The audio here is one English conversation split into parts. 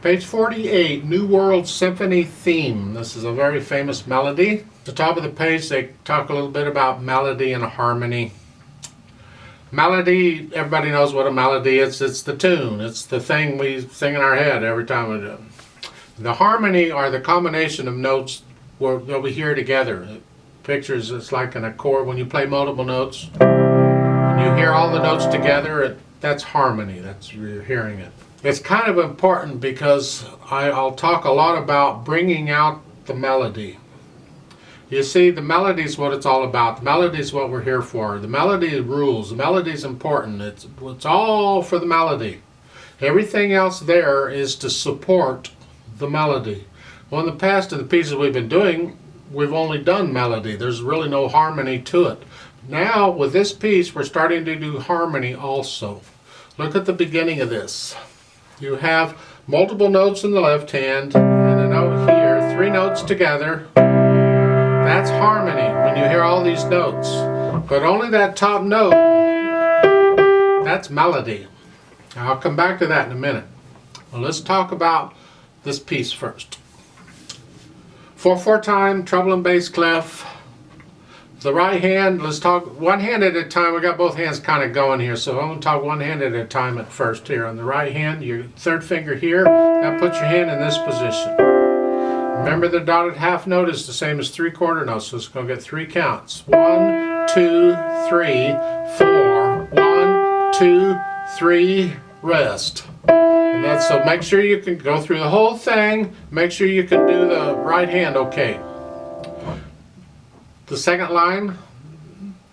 Page 48, New World Symphony Theme. This is a very famous melody. At the top of the page they talk a little bit about melody and harmony. Melody, everybody knows what a melody is. It's the tune. It's the thing we sing in our head every time we do it. The harmony are the combination of notes that we hear together. Pictures, it's like an accord. When you play multiple notes, when you hear all the notes together, that's harmony. That's you're hearing it. It's kind of important because I'll talk a lot about bringing out the melody. You see, the melody is what it's all about. The melody is what we're here for. The melody rules. The melody is important. It's all for the melody. Everything else there is to support the melody. Well, in the past, in the pieces we've been doing, we've only done melody. There's really no harmony to it. Now, with this piece, we're starting to do harmony also. Look at the beginning of this. You have multiple notes in the left hand and a note here, 3 notes together. That's harmony when you hear all these notes. But only that top note, that's melody. I'll come back to that in a minute. Well, let's talk about this piece first. 4/4 time, treble and bass clef. The right hand, let's talk one hand at a time. We got both hands kind of going here, so I'm going to talk one hand at a time at first here. On the right hand, your third finger here, now put your hand in this position. Remember the dotted half note is the same as 3/4 notes, so it's going to get 3 counts. 1, 2, 3, 4. 1, 2, 3, rest. And that's so make sure you can go through the whole thing. Make sure you can do the right hand okay. The second line,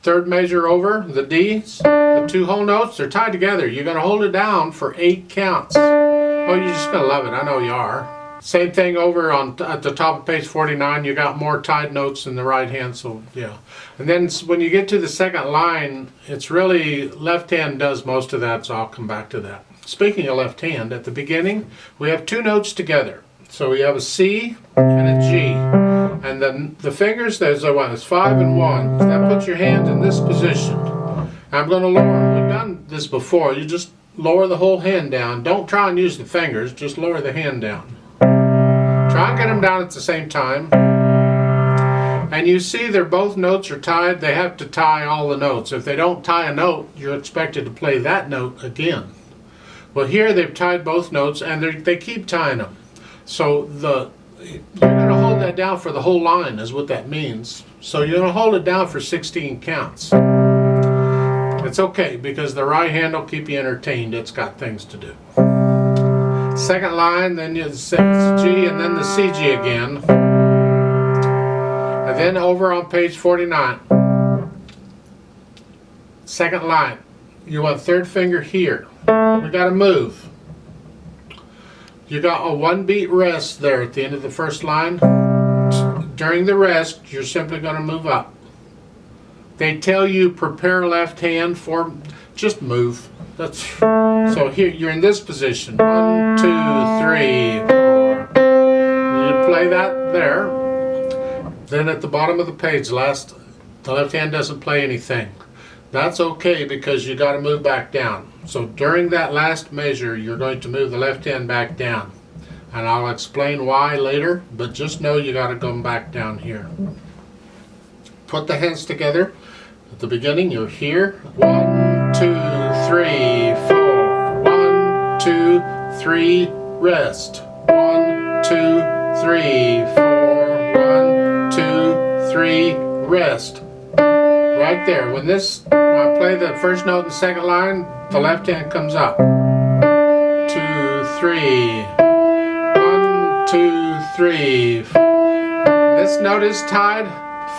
third measure over, the D's, the 2 whole notes, they're tied together. You're going to hold it down for 8 counts. Oh, you're just going to love it. I know you are. Same thing over at the top of page 49. You got more tied notes in the right hand, so yeah. And then when you get to the second line, it's really left hand does most of that, so I'll come back to that. Speaking of left hand, at the beginning, we have 2 notes together. So we have a C and a G. And then the fingers, there's 5 and 1. So that puts your hands in this position. I'm going to lower, we've done this before, you just lower the whole hand down. Don't try and use the fingers, just lower the hand down. Try and get them down at the same time. And you see both notes are tied. They have to tie all the notes. If they don't tie a note, you're expected to play that note again. Well, here they've tied both notes and they keep tying them. So you're going to hold that down for the whole line is what that means. So you're going to hold it down for 16 counts. It's okay because the right hand will keep you entertained. It's got things to do. Second line, then it's G and then the CG again. And then over on page 49, second line, you want third finger here. We got to move. You got a 1 beat rest there at the end of the first line. During the rest, you're simply going to move up. They tell you prepare left hand for, just move. So here you're in this position. 1, 2, 3, 4. You play that there. Then at the bottom of the page, the left hand doesn't play anything. That's okay because you got to move back down. So during that last measure, you're going to move the left hand back down. And I'll explain why later, but just know you got to go back down here. Put the hands together. At the beginning, you're here. 1, 2, 3, 4. 1, 2, 3, rest. 1, 2, 3, 4. 1, 2, 3, rest. Right there. When I play the first note in the second line, the left hand comes up. 2, 3. 1, 2, 3. This note is tied.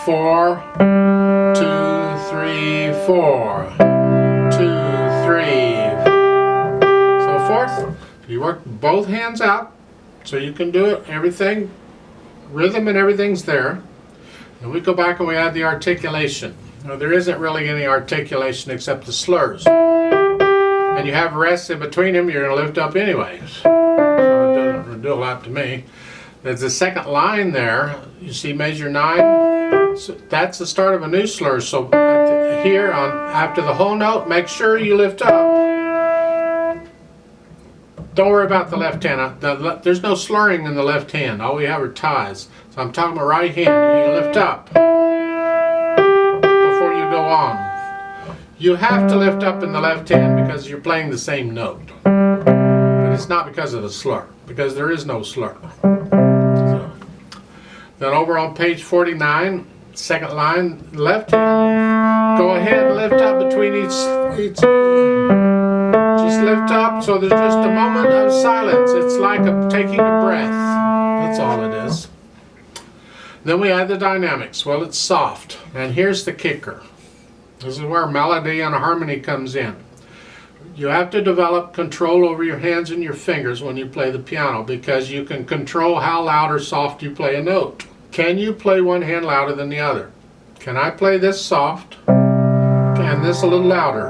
4, 2, 3, 4. 2, 3. So forth. You work both hands out so you can do it. Everything, rhythm and everything's there. And we go back and we add the articulation. Now, there isn't really any articulation except the slurs. And you have rests in between them, you're going to lift up anyways. So it doesn't do a lot to me. There's the second line there. You see measure 9? So that's the start of a new slur. So here, after the whole note, make sure you lift up. Don't worry about the left hand. There's no slurring in the left hand. All we have are ties. So I'm talking about right hand. You lift up before you go on. You have to lift up in the left hand because you're playing the same note. But it's not because of the slur, because there is no slur. So, then over on page 49, second line, left hand. Go ahead and lift up between each. Just lift up so there's just a moment of silence. It's like taking a breath. That's all it is. Then we add the dynamics. Well, it's soft. And here's the kicker. This is where melody and harmony comes in. You have to develop control over your hands and your fingers when you play the piano because you can control how loud or soft you play a note. Can you play one hand louder than the other? Can I play this soft and this a little louder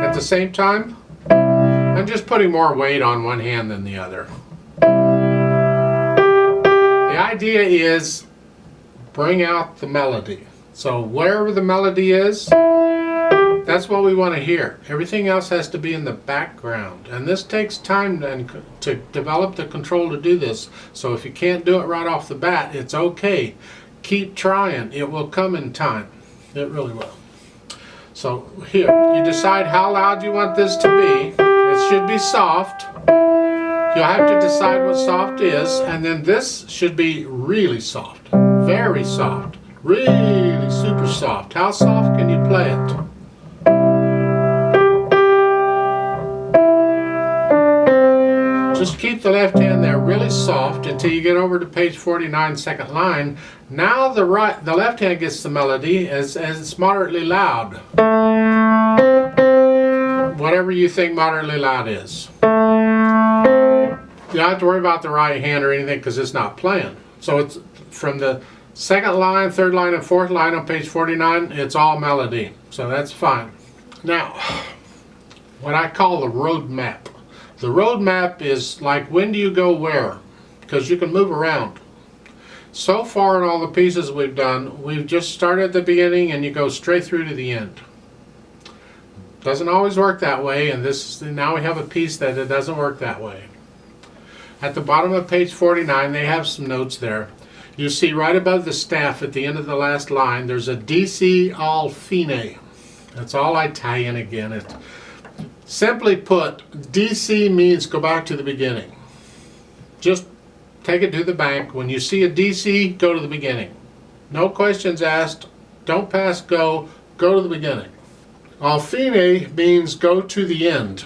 at the same time? I'm just putting more weight on one hand than the other. The idea is bring out the melody. So wherever the melody is, that's what we want to hear. Everything else has to be in the background. And this takes time to develop the control to do this. So if you can't do it right off the bat, it's okay. Keep trying. It will come in time. It really will. So here, you decide how loud you want this to be. It should be soft. You'll have to decide what soft is, and then this should be really soft. Very soft. Really super soft. How soft can you play it? Just keep the left hand there really soft until you get over to page 49, second line. Now the left hand gets the melody as it's moderately loud. Whatever you think moderately loud is. You don't have to worry about the right hand or anything because it's not playing. So it's from the second line, third line, and fourth line on page 49, it's all melody. So that's fine. Now, what I call the road map. The road map is like when do you go where? Because you can move around. So far in all the pieces we've done, we've just started at the beginning and you go straight through to the end. Doesn't always work that way, and now we have a piece that it doesn't work that way. At the bottom of page 49, they have some notes there. You see right above the staff at the end of the last line, there's a DC all fine. That's all Italian again. Simply put, DC means go back to the beginning. Just take it to the bank. When you see a DC, go to the beginning. No questions asked. Don't pass go. Go to the beginning. Al fine means go to the end.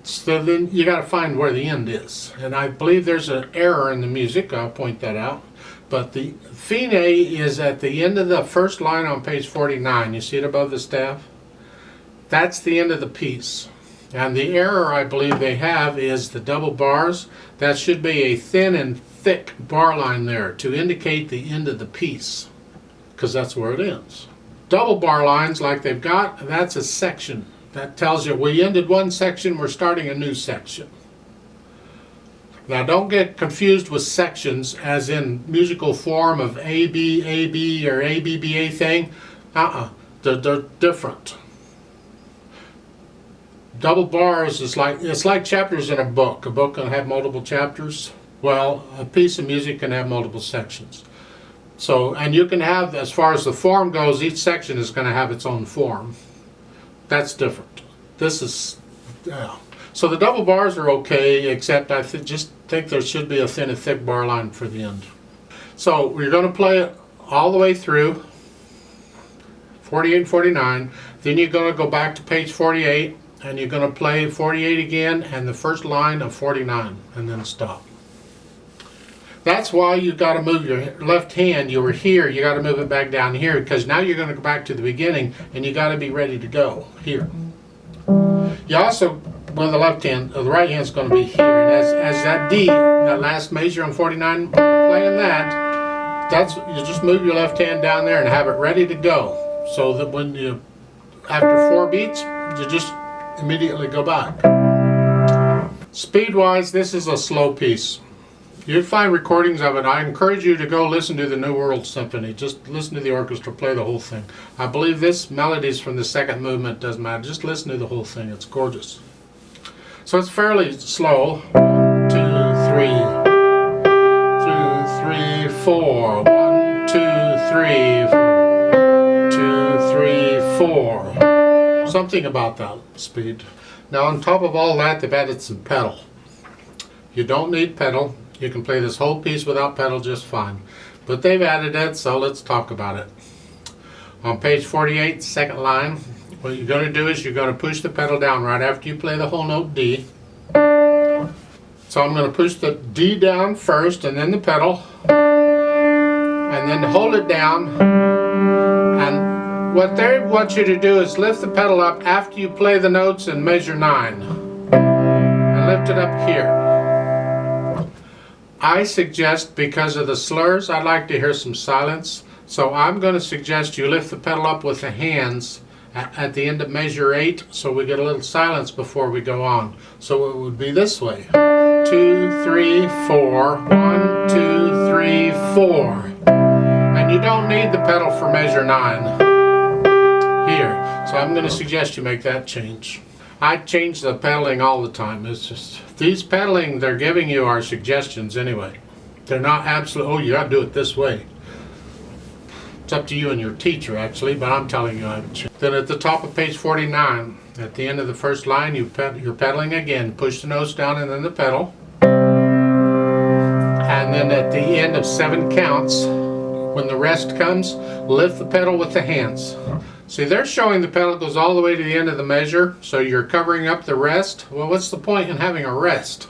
So then you got to find where the end is. And I believe there's an error in the music. I'll point that out. But the fine is at the end of the first line on page 49. You see it above the staff? That's the end of the piece. And the error I believe they have is the double bars. That should be a thin and thick bar line there to indicate the end of the piece, because that's where it ends. Double bar lines like they've got, that's a section. That tells you we ended one section, we're starting a new section. Now don't get confused with sections as in musical form of A, B, or ABBA thing. They're different. Double bars is it's like chapters in a book. A book can have multiple chapters. Well, a piece of music can have multiple sections. So, and you can have, as far as the form goes, each section is going to have its own form. That's different. This is, so the double bars are okay, except I just think there should be a thin and thick bar line for the end. So we're going to play it all the way through, 48 and 49. Then you're going to go back to page 48, and you're going to play 48 again, and the first line of 49, and then stop. That's why you got to move your left hand. You were here, you got to move it back down here, because now you're going to go back to the beginning, and you got to be ready to go here. You also, well, the left hand, the right hand's going to be here, and as that D, that last measure on 49, playing that, you just move your left hand down there and have it ready to go, so that when you, after 4 beats, you just immediately go back. Speed-wise, this is a slow piece. You'll find recordings of it. I encourage you to go listen to the New World Symphony. Just listen to the orchestra play the whole thing. I believe this melody is from the second movement. Doesn't matter. Just listen to the whole thing. It's gorgeous. So it's fairly slow. 1, 2, 3, 2, 3, 4. 1, 2, 3, 2, 3, 4. Something about that speed. Now on top of all that, they've added some pedal. You don't need pedal. You can play this whole piece without pedal just fine. But they've added it, so let's talk about it. On page 48, second line, what you're going to do is you're going to push the pedal down right after you play the whole note D. So I'm going to push the D down first and then the pedal. And then hold it down. And what they want you to do is lift the pedal up after you play the notes in measure 9. And lift it up here. I suggest, because of the slurs, I'd like to hear some silence. So I'm going to suggest you lift the pedal up with the hands at the end of measure 8, so we get a little silence before we go on. So it would be this way. 2, 3, 4. 1, 2, 3, 4. And you don't need the pedal for measure 9 here. So I'm going to suggest you make that change. I change the pedaling all the time. It's just, these pedaling they're giving you are suggestions anyway. They're not absolute, oh, you got to do it this way. It's up to you and your teacher actually, but I'm telling you I would change. Then at the top of page 49, at the end of the first line, you're pedaling again. Push the notes down and then the pedal. And then at the end of 7 counts, when the rest comes, lift the pedal with the hands. See, they're showing the pedal goes all the way to the end of the measure, so you're covering up the rest. Well, what's the point in having a rest?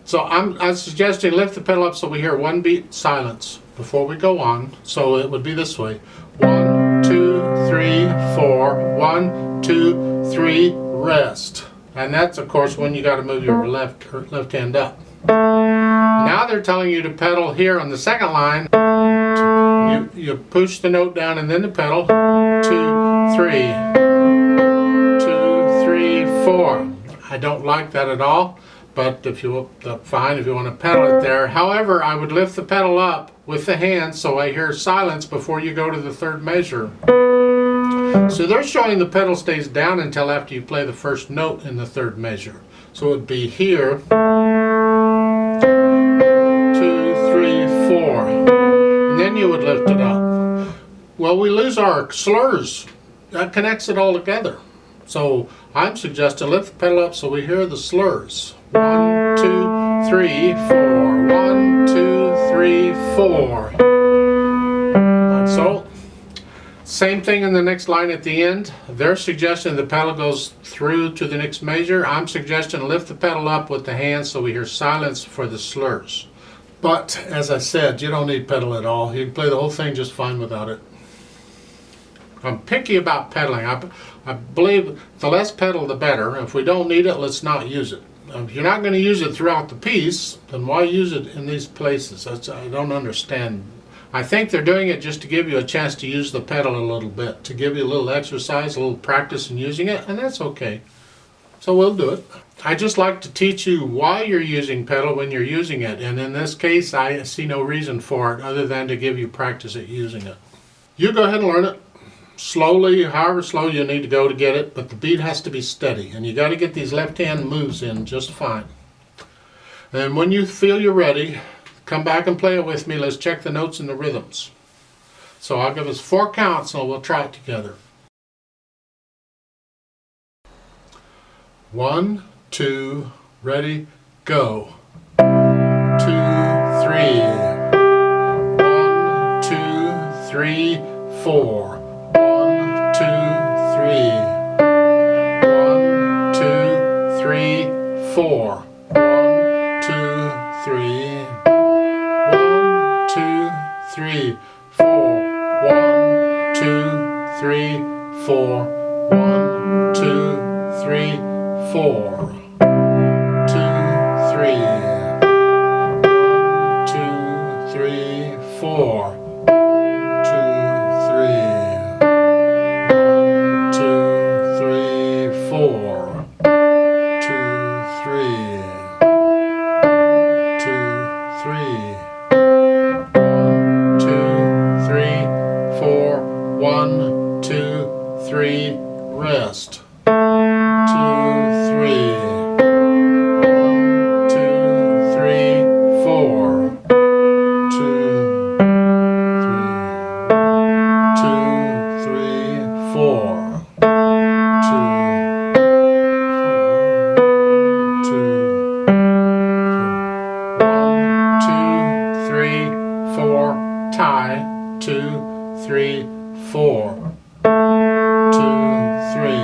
So I'm suggesting lift the pedal up so we hear 1 beat silence before we go on. So it would be this way. 1, 2, 3, 4. 1, 2, 3, rest. And that's, of course, when you got to move your left hand up. Now they're telling you to pedal here on the second line. You push the note down and then the pedal. 2, 3. 2, 3, 4. I don't like that at all, but if you fine if you want to pedal it there. However, I would lift the pedal up with the hands so I hear silence before you go to the third measure. So they're showing the pedal stays down until after you play the first note in the third measure. So it would be here. 2, 3, 4. And then you would lift it up. Well, we lose our slurs. That connects it all together. So I'm suggesting lift the pedal up so we hear the slurs. 1, 2, 3, 4. 1, 2, 3, 4. Like so. Same thing in the next line at the end. They're suggesting the pedal goes through to the next measure. I'm suggesting lift the pedal up with the hands so we hear silence for the slurs. But as I said, you don't need pedal at all. You can play the whole thing just fine without it. I'm picky about pedaling. I believe the less pedal the better. If we don't need it, let's not use it. If you're not going to use it throughout the piece, then why use it in these places? I don't understand. I think they're doing it just to give you a chance to use the pedal a little bit, to give you a little exercise, a little practice in using it, and that's okay. So we'll do it. I just like to teach you why you're using pedal when you're using it, and in this case I see no reason for it other than to give you practice at using it. You go ahead and learn it. Slowly, however slow you need to go to get it, but the beat has to be steady, and you got to get these left hand moves in just fine. And when you feel you're ready, come back and play it with me. Let's check the notes and the rhythms. So I'll give us 4 counts and we'll try it together. 1, 2, ready, go. 2, 3. 1, 2, 3, 4. 1, 2, 3. 1, 2, 3, 4. 1, 2, 3. 1, 2, 3, 4. 1, 2, 3, 4. 1, 2, 3, 4. 2, 3. 1, 2, 3, 4. 2, 3. 1, 2, 3, 4. 2, 3. 2, 3. 1, 2, 3, 4. 1, 2, 3, rest. 2, 3. 3, 4. 2, 3.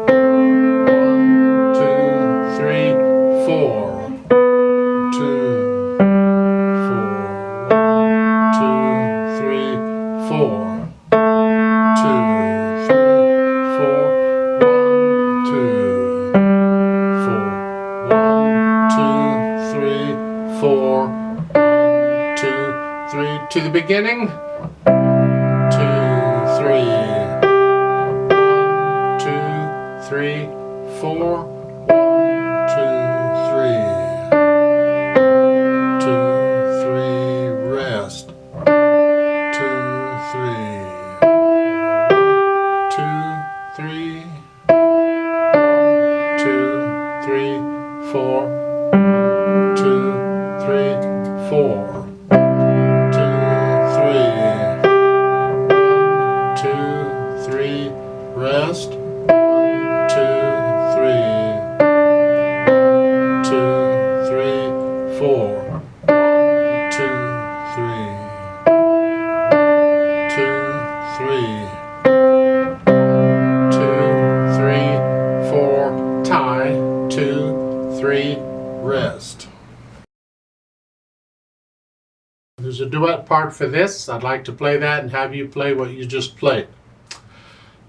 1, 2, 3, 4. 2, 4. 1, 2, 3, 4. 2, 3, 4. 1, 2, 3, 4. 1, 2, 3. To the beginning. 2, 3. 1, 2, 3, 4. 1, 2, 3. 2, 3. Rest. 2, 3. 2, 3. 2, 3, 4. 2, 3, 4. 2, 3. Rest. 1, 2, 3. 2, 3, 4. 1, 2, 3. 2, 3. 2, 3, 4. Tie. 2, 3. Rest. There's a duet part for this. I'd like to play that and have you play what you just played.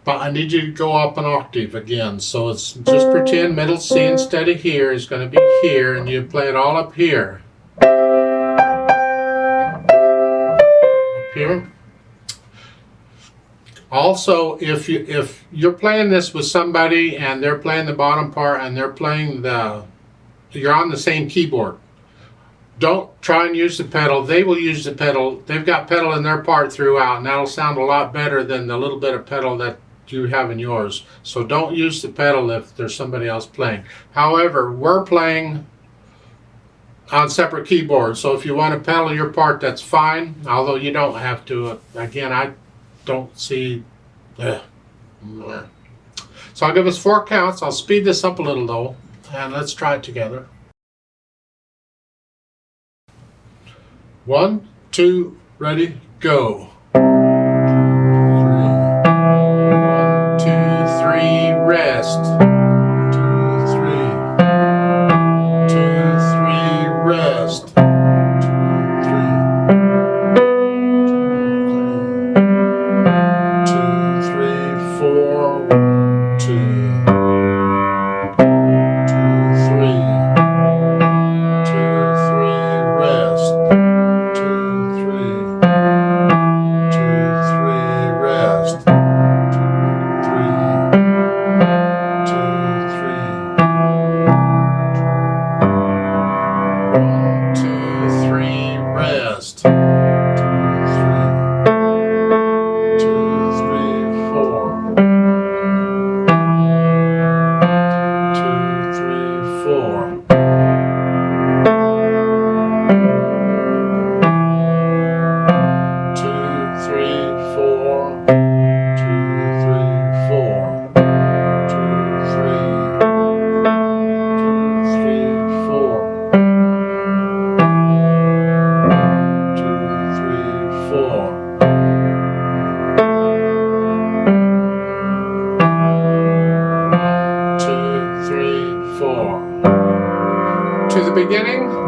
But I need you to go up an octave again. So it's just pretend middle C instead of here is going to be here, and you play it all up here. Up here. Also, if you're playing this with somebody and they're playing the bottom part and they're playing you're on the same keyboard. Don't try and use the pedal. They will use the pedal. They've got pedal in their part throughout, and that'll sound a lot better than the little bit of pedal that you have in yours. So don't use the pedal if there's somebody else playing. However, we're playing on separate keyboards, so if you want to pedal your part, that's fine, although you don't have to. Again, I don't see. So I'll give us 4 counts. I'll speed this up a little though, and let's try it together. 1, 2, ready, go. 3. 1, 2, 3, rest. 2, 3. 2, 3, rest. 2, 3. 2, 3, 4. 2. 4. To the beginning.